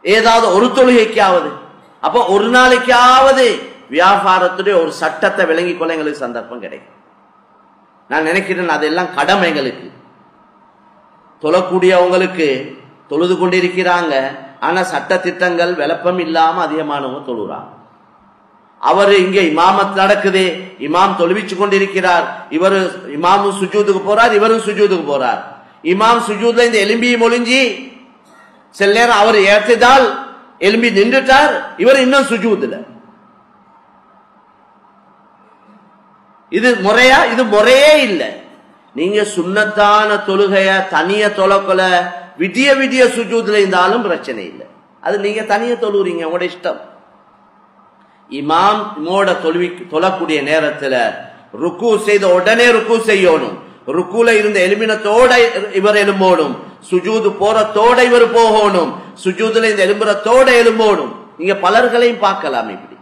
ஏதாவது ஒரு தொழுகைக்காவது, அப்ப ஒரு நாளைக்காவது வியாபாரத்துடைய ஒரு சட்டத்தை விளங்கி கொள்ள எங்களுக்கு சந்தர்ப்பம் கிடைக்கும். நான் நினைக்கிறேன் அதெல்லாம் கடமை எங்களுக்கு. தொழக்கூடியவங்களுக்கு தொழுது கொண்டிருக்கிறாங்க, ஆனா சட்ட திட்டங்கள் விளப்பம் இல்லாம அதிகமானவங்க தொழுறாங்க. அவரு இங்க இமாமத் நடக்குது, இமாம் தொழுவிச்சு கொண்டிருக்கிறார், இவரு இமாமும் சுஜூதுக்கு போறார், இவரும் சுஜூதுக்கு போறார். இமாம் சுஜூத்ல இந்த எலும்பி மொழிஞ்சி சில நேரம் அவர் ஏற்றிதால் எலும்பி நின்றுட்டார், இவர் இன்னும் சுஜூதுல. இது முறையா? இது முறையே இல்லை. நீங்க சுன்னத்தான தொழுகைய தனிய தொழக்கொல விடிய விடிய சுஜூதுல இருந்தாலும் பிரச்சனை இல்லை. அது நீங்க தனிய தொழுறீங்க, உங்களோட இஷ்டம். இமாம் மோட தொழக்கூடிய நேரத்துல ருக்கு செய்த உடனே ருக்கு செய்யணும். ருக்குல இருந்த எலும்பினத்தோட இவர் எலும்போடும், சுஜூது போறத்தோட இவர் போகணும், சுஜூதுல இந்த எலும்புறத்தோட எலும்போடும். நீங்க பலர்களையும் பார்க்கலாம் இப்படி.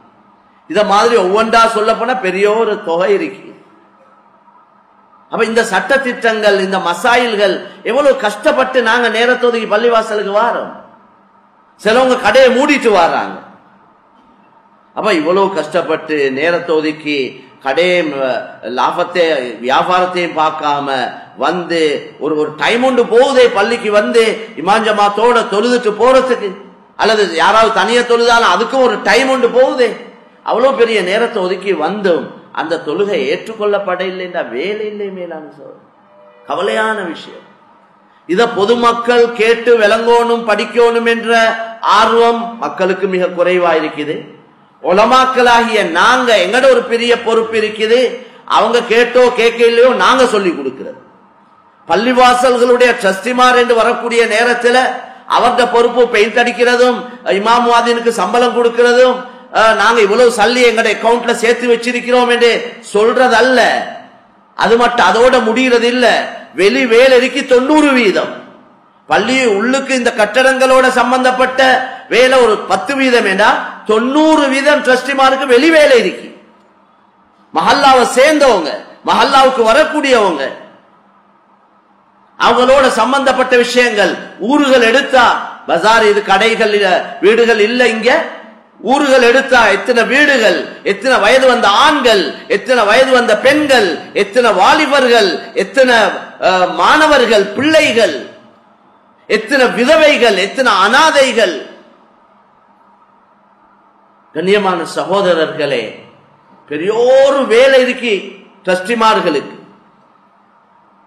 இத மாதிரி ஒவ்வொன்றா சொல்ல போனா பெரிய ஒரு தொகை இருக்கு. அப்ப இந்த சட்ட திட்டங்கள், இந்த மசாயில்கள் எவ்வளவு கஷ்டப்பட்டு நாங்க நேரத்தோதுக்கு பள்ளிவாசலுக்கு வாரோம். சிலவங்க கடையை மூடிட்டு வர்றாங்க. அப்ப இவ்வளவு கஷ்டப்பட்டு நேரத்தோதுக்கு கடையை லாபத்தை வியாபாரத்தையும் பார்க்காம வந்து ஒரு டைம் ஒன்று போகுதே பள்ளிக்கு வந்து இமாஞ்சமாத்தோட தொழுதுட்டு போறதுக்கு, அல்லது யாராவது தனியா தொழுதாலும் அதுக்கும் ஒரு டைம் ஒன்று போகுதே. அவ்வளவு பெரிய நேரத்தை ஒதுக்கி வந்தும் அந்த தொழுகை ஏற்றுக்கொள்ளப்பட இல்லைன்னா வேலை இல்லை. மேலான கவலையான விஷயம். இத பொதுமக்கள் கேட்டு விளங்கணும், படிக்கணும் என்ற ஆர்வம் மக்களுக்கு மிக குறைவா இருக்குது. உலமாக்களாகிய நாங்க எங்கட ஒரு பெரிய பொறுப்பு இருக்குது. அவங்க கேட்டோ கேட்கலையோ நாங்க சொல்லி கொடுக்கிறது. பள்ளிவாசல்களுடைய ட்ரஸ்டிமார் என்று வரக்கூடிய நேரத்தில் அவருடைய பொறுப்பு பெயிண்ட் அடிக்கிறதும், இமாம் முஅத்தினுக்கு சம்பளம் கொடுக்கிறதும், நாங்க இவ்வளவு சல்லி எங்கட அக்கவுண்ட்ல சேர்த்து வச்சிருக்கிறோம் என்று சொல்றது அல்ல. அது மட்டும் அதோட முடிகிறது இல்ல. வெளி வேலைக்கு 90%, பள்ளி உள்ளுக்கு இந்த கட்டடங்களோட சம்பந்தப்பட்ட வேலை ஒரு 10% என்றா 90% ட்ரஸ்டிமாருக்கு வெளி வேலை இருக்கு. மஹல்லாவை சேர்ந்தவங்க, மஹல்லாவுக்கு வரக்கூடியவங்க, அவங்களோட சம்பந்தப்பட்ட விஷயங்கள். ஊர்கள் எடுத்தா பஜார், இது கடைகள் வீடுகள் இல்ல. இங்க ஊர்கள் எடுத்தா எத்தனை வீடுகள், எத்தனை வயது வந்த ஆண்கள், எத்தனை வயது வந்த பெண்கள், எத்தனை வாலிபர்கள், எத்தனை மாணவர்கள், பிள்ளைகள், எத்தனை விதவைகள், எத்தனை அனாதைகள். கண்ணியமான சகோதரர்களே, பெரியோரு வேலை இருக்கு ட்ரஸ்டிமார்களுக்கு.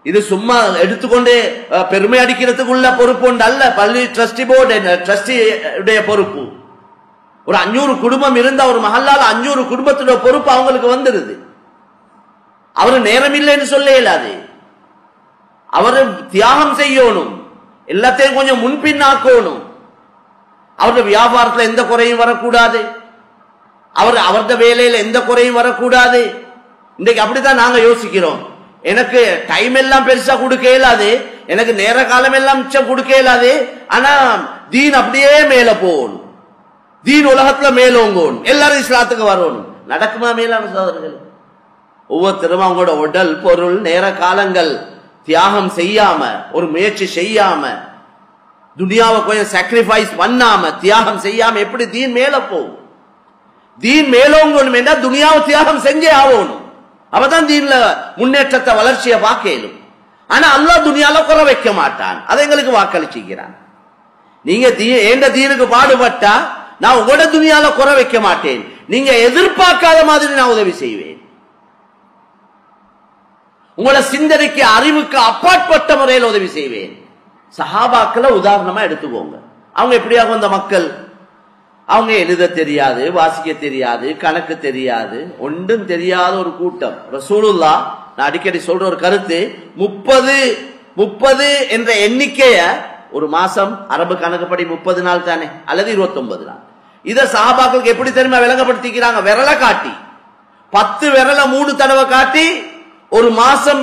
இது சும்மா எடுத்துக்கொண்டே பெருமை அடிக்கிறதுக்குள்ள பொறுப்பு ஒன்று அல்ல. பள்ளி ட்ரஸ்டி போர்டு ட்ரஸ்டியுடைய பொறுப்பு. ஒரு 500 குடும்பம் இருந்தா ஒரு மஹல்லால 500 குடும்பத்துடைய பொறுப்பு அவங்களுக்கு வந்துருது. அவரு நேரம் இல்லைன்னு சொல்ல இயலாது. அவரு தியாகம் செய்யணும், எல்லாத்தையும் கொஞ்சம் முன்பின்னாக்கணும். அவருடைய வியாபாரத்துல எந்த குறையும் வரக்கூடாது, அவருடைய வேலையில எந்த குறையும் வரக்கூடாது. இன்றைக்கு அப்படித்தான் நாங்க யோசிக்கிறோம். எனக்கு டைம் எல்லாம் பெருசா கொடுக்க இயலாது, எனக்கு நேர காலம் எல்லாம் மிச்சம் கொடுக்க இயலாது, ஆனா தீன் அப்படியே மேல போகணும், தீன் உலகத்துல மேலோங்கணும், எல்லாரும் இஸ்லாத்துக்கு வரணும். நடக்குமா மேலான சகோதரர்கள்? ஒவ்வொருத்தரும் அவங்களோட உடல் பொருள் நேர காலங்கள் தியாகம் செய்யாம, ஒரு முயற்சி செய்யாம, துனியாவை கொஞ்சம் சாக்ரிஃபைஸ் பண்ணாம, தியாகம் செய்யாம எப்படி தீன் மேல போகும்? தீன் மேலோங்கணும் என்றா துனியாவை தியாகம் செஞ்சே ஆகணும். அப்பதான் தீன்ல முன்னேற்றத்தை வளர்ச்சியை பார்க்கலும். ஆனா அல்லாஹ் துனியால குறை வைக்க மாட்டான். அதை எங்களுக்கு வாக்களிச்சுக்கிறான். நீங்க ஏண்ட தீனுக்கு பாடுபட்டா நான் உங்களோட துனியால குறை வைக்க மாட்டேன், நீங்க எதிர்பார்க்காத மாதிரி நான் உதவி செய்வேன். உங்களோட சிந்தனைக்கு அறிவுக்கு அப்பாற்பட்ட முறையில் உதவி செய்வேன். சஹாபாக்களை உதாரணமா எடுத்துக்கோங்க. அவங்க எப்படியாக வந்த மக்கள்? அவங்க எழுத தெரியாது, வாசிக்க தெரியாது, கணக்கு தெரியாது, ஒன்றும் தெரியாத ஒரு கூட்டம். ரசூலுல்லாஹ், நான் அடிக்கடி சொல்ற ஒரு கருத்து, 30 என்ற எண்ணிக்கைய ஒரு மாசம் அரபு கணக்குப்படி 30 நாள் தானே, அல்லது 29 நாள். இத சஹாபாக்களுக்கு எப்படி தெரியுமா விளங்கப்படுத்திக்கிறாங்க? விரலை காட்டி, 10 விரலை 3 தடவை காட்டி ஒரு மாசம்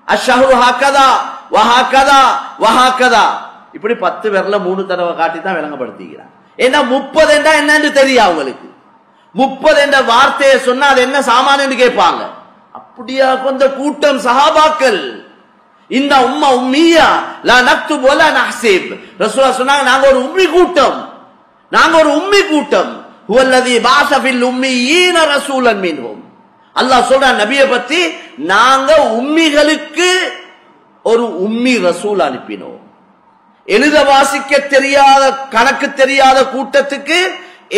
அஷ்ஹரு ஹக்கதா வஹக்கதா வஹக்கதா, இப்படி 10 விரலை 3 தடவை காட்டி தான் விளங்கப்படுத்திக்கிறாங்க. ஏன்னா 30 என்றா என்னன்னு தெரியும் அவங்களுக்கு. 30 என்ற வார்த்தையை சொன்னா அது என்ன சாமான் என்று கேட்பாங்க. அப்படியா கொஞ்ச கூட்டம் சஹாபாக்கள் இந்த உம்மா உம்மியா லா நக்துபு வலா நஹ்சிப். ரசூலுல்லாஹ் சொன்னாங்க, நாங்க ஒரு உம்மி கூட்டம், நாங்க ஒரு உம்மி கூட்டம். ஹுவல்லதி பாஸ ஃபில் உம்மீன ரசூலன் மின்ஹும். அல்லாஹ் சொல்றான் நபியை பத்தி, நாங்க உம்மிகளுக்கு ஒரு உம்மி ரசூல் அனுப்பினோம். எழுத வாசிக்க தெரியாத கணக்கு தெரியாத கூட்டத்துக்கு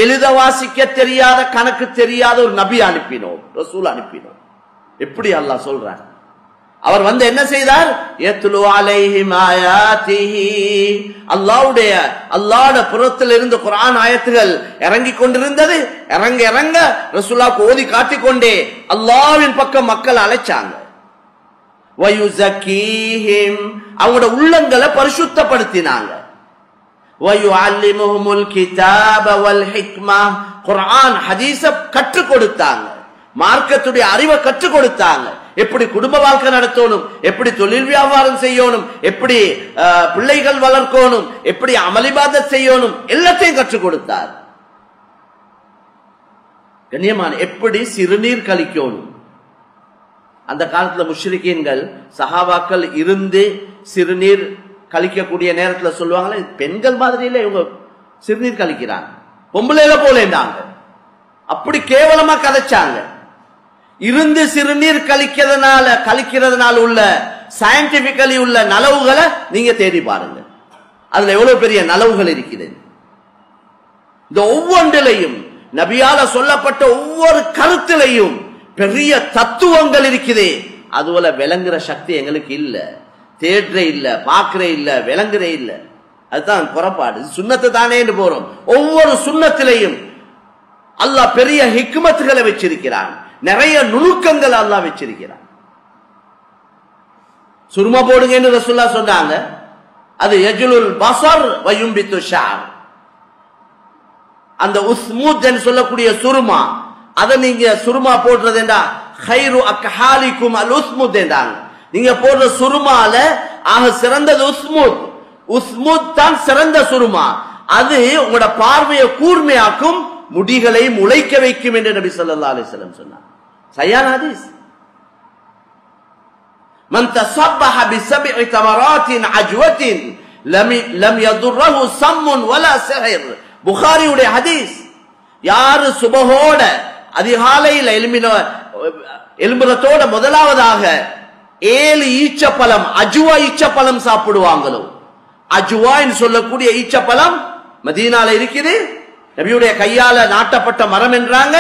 எழுத வாசிக்க தெரியாத கணக்கு தெரியாத ஒரு நபி அனுப்பினோம், ரசூல் அனுப்பினோம். எப்படி அல்லாஹ் சொல்றார்? அவர் வந்து என்ன செய்தார்? யத்லு அலைஹிம் ஆயாத்திஹி. அல்லாஹ்வுடைய புறத்தில் இருந்து குர்ஆன் ஆயத்துகள் இறங்கி கொண்டிருந்தது. இறங்க இறங்க ரசூலுல்லாஹ் ஓதி காட்டிக்கொண்டே அல்லாஹ்வின் பக்கம் மக்கள் அழைச்சாங்க. வயுஸக்கீஹிம், அவங்களோட உள்ளங்களை பரிசுத்தப்படுத்தினாங்க. வயுஅல்லிமுஹுமுல் கிதாப வல் ஹிக்மா, குர்ஆன் ஹதீஸ கற்றுக் கொடுத்தாங்க, மார்க்கத்துடைய அறிவை கற்றுக் கொடுத்தாங்க. எப்படி குடும்ப வாழ்க்கை நடத்தணும், எப்படி தொழில் வியாபாரம் செய்யணும், எப்படி பிள்ளைகள் வளர்க்கணும், எப்படி அமளிபாதத் செய்யணும், எல்லாத்தையும் கற்றுக் கொடுத்தார். கண்ணியமான, எப்படி சிறுநீர் கழிக்கணும். அந்த காலத்துல முஷ்ரிக்கீன்கள் சஹாபாக்கள் இருந்து சிறுநீர் கழிக்கக்கூடிய நேரத்தில் சொல்லுவாங்களே, பெண்கள் மாதிரியில இவங்க சிறுநீர் கழிக்கிறாங்க, பொம்பளையில போலேண்டாங்க, அப்படி கேவலமா கதைச்சாங்க. இருந்து சிறுநீர் கழிக்கிறதுனால உள்ள சயின்டிபிக்கலி உள்ள நலவுகளை நீங்க தேடி பாருங்க. அதுல எவ்வளவு பெரிய நலவுகள் இருக்குது. இந்த ஒவ்வொன்றிலையும் நபியால சொல்லப்பட்ட ஒவ்வொரு கருத்திலையும் பெரிய தத்துவங்கள் இருக்குது. அதுபோல விளங்குற சக்தி எங்களுக்கு இல்ல, தேடுறே இல்ல, பார்க்கிறே இல்ல, விளங்குறே இல்ல. அதுதான் குறைபாடு. சுண்ணத்தை தானே போறோம். ஒவ்வொரு சுண்ணத்திலையும் அல்லாஹ் பெரிய ஹிக்மத்துகளை வச்சிருக்கிறான், நிறைய நுணுக்கங்கள் அல்லாஹ் வச்சிருக்கிறான். சுருமா போடுங்கன்னு ரசூலுல்லாஹ் சொன்னாங்க, அது யஜ்லுல் பஸர் வ யும்பித்து ஷஅர். அந்த உஸ்மூத் என்று சொல்லக்கூடிய சுருமா, அதை நீங்க சுருமா போடுறதுண்டா கைரு அக்ஹாலிக்கும் அல் உஸ்முத் என்றாங்க. நீங்க போடுற சுருமால ஆக சிறந்தது உஸ்முத். உஸ்முத் தான் சிறந்த சுருமா. அது உங்களோட பார்வையை கூர்மையாக்கும், முடிகளை முளைக்க வைக்கும் என்று நபி ஸல்லல்லாஹு அலைஹி வஸல்லம் சொன்னார். சஹீஹ் ஹதீஸ். மன் தஸப்பஹ பிஸப்இ தமராத்தின் அஜ்வத்தின் லம் யதுர்ரஹு ஸம்முன் வலா ஸஹர். புகாரியுடைய ஹதீஸ். யாரு சுபஹோட அதிகாலையில் எலும்புறத்தோட முதலாவதாக 7 ஈச்சப்பழம், அஜுவா ஈச்சப்பழம் சாப்பிடுவாங்களோ, அஜுவான்னு சொல்லக்கூடிய ஈச்சப்பழம் மதீனால இருக்குது, நபியுடைய கையால நாட்டப்பட்ட மரம் என்றாங்க.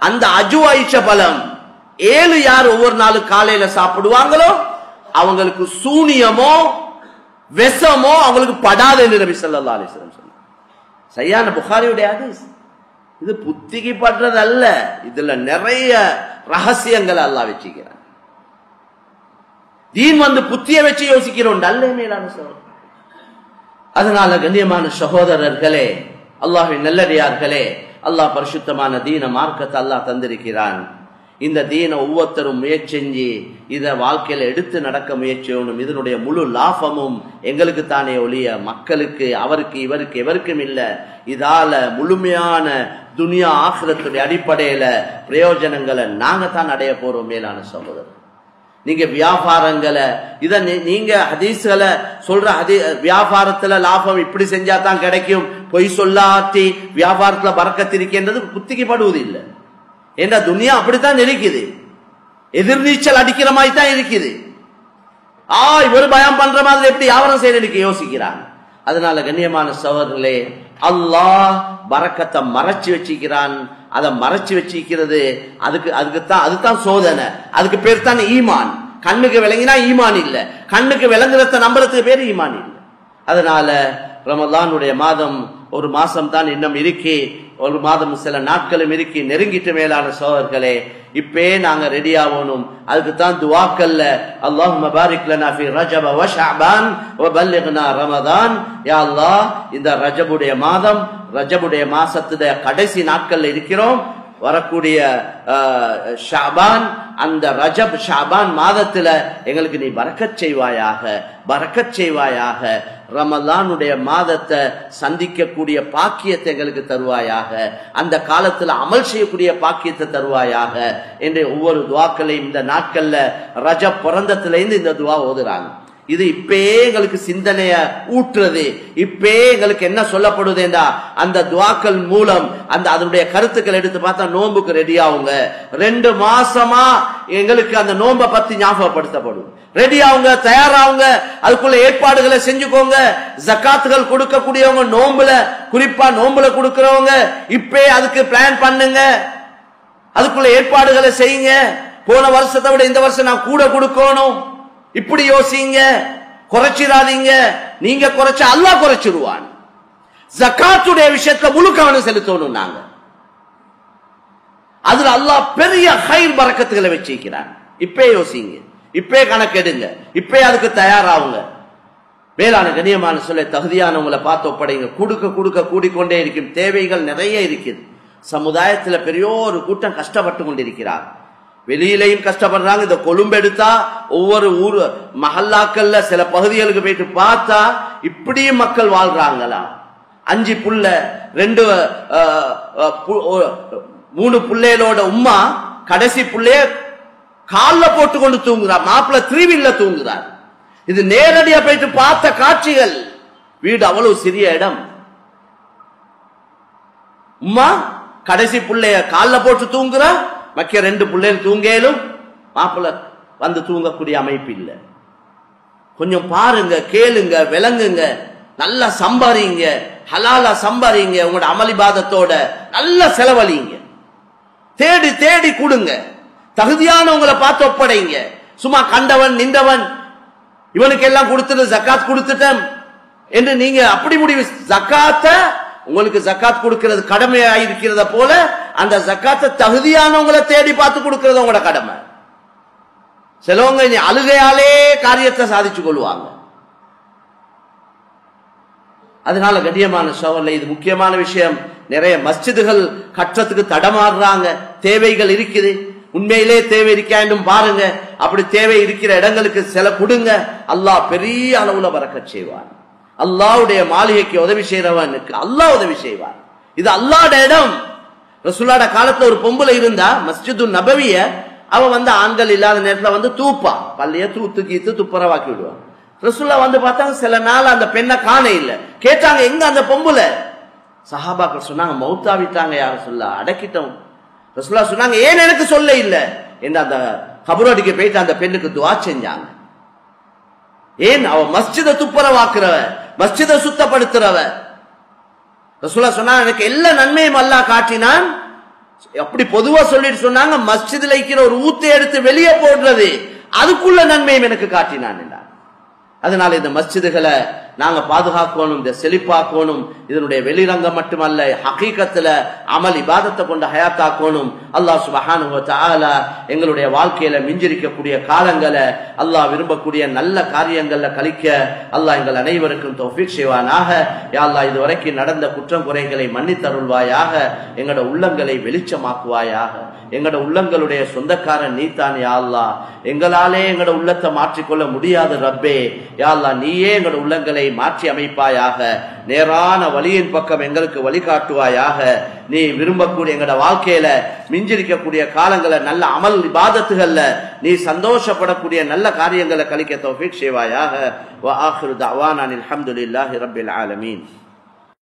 அந்த அஜுவா ஈச்சப்பழம் 7 யார் ஒவ்வொரு நாளும் காலையில சாப்பிடுவாங்களோ அவங்களுக்கு சூனியமோ விஷமோ அவங்களுக்கு படாது என்று நபி ஸல்லல்லாஹு அலைஹி வஸல்லம் சொன்னார். சரியான புகாரியுடைய ஹதீஸ். இது புத்திக்கு படுறது அல்ல, இதுல நிறைய ரகசியங்கள் அல்லாஹ் வச்சுக்கிறான். தீன் வந்து புத்திய வச்சு யோசிக்கிறோம் நல்ல மேலான சகோதரர். அதனால கண்ணியமான சகோதரர்களே, அல்லாஹ்வின் நல்லடியார்களே, அல்லாஹ் பரிசுத்தமான தீன மார்க்கத்தை அல்லாஹ் தந்திருக்கிறான். இந்த தீனை ஒவ்வொருத்தரும் முயற்சி செஞ்சு இத வாழ்க்கையில எடுத்து நடக்க முயற்சியணும். இதனுடைய முழு லாபமும் எங்களுக்கு தானே ஒழிய மக்களுக்கு, அவருக்கு இவருக்கு எவருக்கும் இல்ல. இதால முழுமையான துனியா ஆখিরাத்துடைய அடிப்படையில பிரயோஜனங்களை நாங்க தான் அடைய போறோம். மேலான சகோதரர், நீங்க வியாபாரங்களை இத நீங்க ஹதீஸ்களை சொல்ற வியாபாரத்துல லாபம் இப்படி செஞ்சா தான் கிடைக்கும், பொய் சொல்லாட்டி வியாபாரத்துல பறக்கத்து இருக்கின்றது புத்திக்கு படுவது இல்லை. ஏன்னா துனியா அப்படித்தான் இருக்குது, எதிர்நீச்சல் அடிக்கிற மாதிரி தான் இருக்குது. இவரு பயம் பண்ற மாதிரி எப்படி வியாபாரம் செய்யறதுக்கு யோசிக்கிறாங்க. அதனால கண்ணியமான சகோதரர்களே, அல்லாஹ் பரக்கத்தை மறைச்சு வச்சிக்கிறான். அதை மறைச்சு வச்சிக்கிறது அதுதான் சோதனை. அதுக்கு பேர் தான் ஈமான். கண்ணுக்கு விளங்கினா ஈமான் இல்ல, கண்ணுக்கு விளங்குறத நம்புறதுக்கு பேர் ஈமான் இல்ல. அதனால ரமலானுடைய மாதம் ஒரு மாசம் தான் இன்னும் இருக்கி, ஒரு மாதம் சில நாட்களும் இருக்கி நெருங்கிட்டு. மேலான சகோதரர்களே, இப்பே நாங்க ரெடி ஆகணும். அதுக்கு தான் துஆக்கல்ல அல்லாஹும்ம பாரிக் லனா ஃபீ ரஜப வ ஷஅபான் வ பல்லிக்னா ரமதான். யா அல்லாஹ், இந்த ரஜபுடைய மாதம், ரஜபுடைய மாசத்துடைய கடைசி நாட்கள்ல இருக்கிறோம். வரக்கூடிய ஷாபான், அந்த ரஜப் ஷாபான் மாதத்துல எங்களுக்கு நீ பரக்கத் செய்வாயாக, பரக்கத் செய்வாயாக. ரமலானுடைய மாதத்தை சந்திக்கக்கூடிய பாக்கியத்தை எங்களுக்கு தருவாயாக, அந்த காலத்துல அமல் செய்யக்கூடிய பாக்கியத்தை தருவாயாக என்று ஒவ்வொரு துவாக்களையும் இந்த நாட்கள்ல ரஜப் பிறந்தத்திலிருந்து இந்த துவா ஓதுறாங்க. இது இப்பயே எங்களுக்கு சிந்தனைய ஊற்றுறது. இப்பயே எங்களுக்கு என்ன சொல்லப்படுதுன்னா, அந்த துவாக்கள் மூலம் அந்த அதனுடைய கருத்துக்கள் எடுத்து பார்த்தா நோன்புக்கு ரெடி ஆகுங்க. 2 மாசமா எங்களுக்கு அந்த நோன்பை பத்தி ஞாபகப்படுத்தப்படும். ரெடி ஆகுங்க, தயாராகுங்க, அதுக்குள்ள ஏற்பாடுகளை செஞ்சுக்கோங்க. ஜக்காத்துகள் கொடுக்கக்கூடியவங்க நோம்புல, குறிப்பா நோம்புல கொடுக்கிறவங்க இப்பே அதுக்கு பிளான் பண்ணுங்க, அதுக்குள்ள ஏற்பாடுகளை செய்யுங்க. போன வருஷத்தை விட இந்த வருஷம் நான் கூட கொடுக்கணும், இப்படி யோசிங்க, குறைச்சிடாதீங்க. நீங்க குறைச்சா அல்லாஹ் குறைச்சிடுவான். ஜக்காத்துடைய விஷயத்துல முழு கவனம் செலுத்தணும். நாங்க அதுல அல்லாஹ் பெரிய ஹைர் பரக்கத்துகளை வச்சிருக்கிறான். இப்பே யோசிங்க, இப்பே கணக்கெடுங்க, இப்பே அதுக்கு தயாராகுங்க. மேலான கண்ணியமான சொல்ல தகுதியானவங்களை பார்த்து ஒப்படைங்க. கொடுக்க கொடுக்க கூடிக்கொண்டே இருக்கும். தேவைகள் நிறைய இருக்குது. சமுதாயத்துல பெரிய ஒரு கூட்டம் கஷ்டப்பட்டு கொண்டிருக்கிறார். வெளியிலையும் கஷ்டப்படுறாங்க. இந்த கொழும்பு எடுத்தா ஒவ்வொரு ஊர் மஹல்லாக்கள்ல சில பகுதிகளுக்கு போயிட்டு பார்த்தா இப்படியும் மக்கள் வாழ்றாங்களா? 5 புள்ள 3 புள்ளைகளோட உம்மா கடைசி புள்ளைய கால்ல போட்டு கொண்டு தூங்குறார். மாப்பிள்ள 3 வீல்ல தூங்குறார். இது நேரடியா போயிட்டு பார்த்த காட்சிகள். வீடு அவ்வளவு சிறிய இடம். உம்மா கடைசி புள்ளைய கால்ல போட்டு தூங்குறா, மக்கிய 2 பிள்ளைகள் தூங்கலும் மாப்பிள்ள வந்து தூங்கக்கூடிய அமைப்பு இல்லை. கொஞ்சம் பாருங்க, கேளுங்க, விளங்குங்க, நல்லா சம்பாதிங்க, ஹலாலா சம்பாதிங்க. உங்களோட அமளிபாதத்தோட நல்லா செலவழிங்க, தேடி தேடி கொடுங்க, தகுதியானவங்களை பார்த்து ஒப்படைங்க. சும்மா கண்டவன் நின்றவன் இவனுக்கு எல்லாம் கொடுத்துட்டு ஜக்காத் கொடுத்துட்டேன் என்று நீங்க அப்படி முடிவு. ஜக்காத்த உங்களுக்கு ஜக்காத் கொடுக்கிறது கடமையாயிருக்கிறத போல அந்த ஜக்காத்தை தகுதியானவங்களை தேடி பார்த்து கொடுக்கிறது உங்களோட கடமை. சிலவங்க அழுகையாலே காரியத்தை சாதிச்சு கொள்வாங்க. அதனால கண்ணியமான சோழர்ல இது முக்கியமான விஷயம். நிறைய மஸ்ஜிதுகள் கற்றத்துக்கு தடமாறுறாங்க. தேவைகள் இருக்குது, உண்மையிலே தேவை இருக்காண்டும் பாருங்க. அப்படி தேவை இருக்கிற இடங்களுக்கு சில கொடுங்க. அல்லாஹ் பெரிய அளவுல பரக்கத் செய்வான். அல்லாஹ்வுடைய மாளிகைக்கு உதவி செய்யறவனுக்கு அல்லாஹ் உதவி செய்வான். இது அல்லாஹ்வுடைய இடம். ரசூலுல்லாஹ் காலத்துல ஒரு பொம்பளை இருந்தா, மஸ்ஜிது நபவிய அவ வந்து ஆண்கள் இல்லாத நேரத்துல வந்து தூப்பா, பள்ளிய தூக்கி துப்புரவாக்கி விடுவான். ரசூலுல்லாஹ் வந்து பார்த்தாங்க, சில நாள் அந்த பெண்ணை காண இல்ல. கேட்டாங்க, எங்க அந்த பொம்பளை? சஹாபாக்கள் சொன்னாங்க, மௌத்தாவிட்டாங்க யார சொல்ல, அடக்கிட்டோம். ரசூலுல்லாஹ் சொன்னாங்க, ஏன் எனக்கு சொல்ல இல்ல என்று அந்த கபரோடிக்கு போயிட்டு அந்த பெண்ணுக்கு துஆ செஞ்சாங்க. ஏன்? அவ மஸ்ஜிதை துப்புரவாக்குறவ, மஸ்ஜிதை சுத்தப்படுத்துறவ. ரசூலுல்லாஹ் சொன்னாங்க, எனக்கு எல்லா நன்மையும் அல்லாஹ் காட்டினான். அப்படி பொதுவா சொல்லிட்டு சொன்னாங்க, மஸ்ஜிதுல இருக்கிற ஒரு ஊத்தை எடுத்து வெளியே போடுறது அதுக்குள்ள நன்மையும் எனக்கு காட்டினான் என்றார். அதனால இந்த மஸ்ஜிதுகளை நாங்க பாதுகாக்கணும், இந்த செழிப்பாக்கணும். இதனுடைய வெளிரங்கம் மட்டுமல்ல, ஹகீகத்துல அமல் இபாதத்தை கொண்ட ஹயாத்தாக்கணும். அல்லாஹ் சுப்ஹானஹு வ தஆலா எங்களுடைய வாழ்க்கையில மிஞ்சிருக்கக்கூடிய காலங்களை அல்லாஹ் விரும்பக்கூடிய நல்ல காரியங்கள்ல கழிக்க அல்லாஹ் எங்கள் அனைவருக்கும் தௌஃபீக் செய்வானாக. யா அல்லாஹ், இதுவரைக்கும் நடந்த குற்றம் குறைகளை மன்னித்தருள்வாயாக. எங்களோட உள்ளங்களை வெளிச்சமாக்குவாயாக. எங்களோட உள்ளங்களுடைய சொந்தக்காரன் நீதான் யா அல்லாஹ். எங்களாலே எங்களோட உள்ளத்தை மாற்றிக்கொள்ள முடியாது ரப்பே. யா அல்லாஹ், நீயே எங்களோட உள்ளங்களை மாற்றி அமைப்பாயாக. நேரான வழியின் பக்கம் எங்களுக்கு வழிகாட்டுவாயாக. நீ விரும்பக்கூடிய எங்களோட வாழ்க்கையில மிஞ்சிருக்கக்கூடிய காலங்களை நல்ல அமல் இபாதத்துகள்ல நீ சந்தோஷப்படக்கூடிய நல்ல காரியங்களை கழிக்க தௌஃபீக் செய்வாயாக. வ ஆகிரு தஅவானா அல்ஹம்துலில்லாஹி ரப்பில் ஆலமீன்.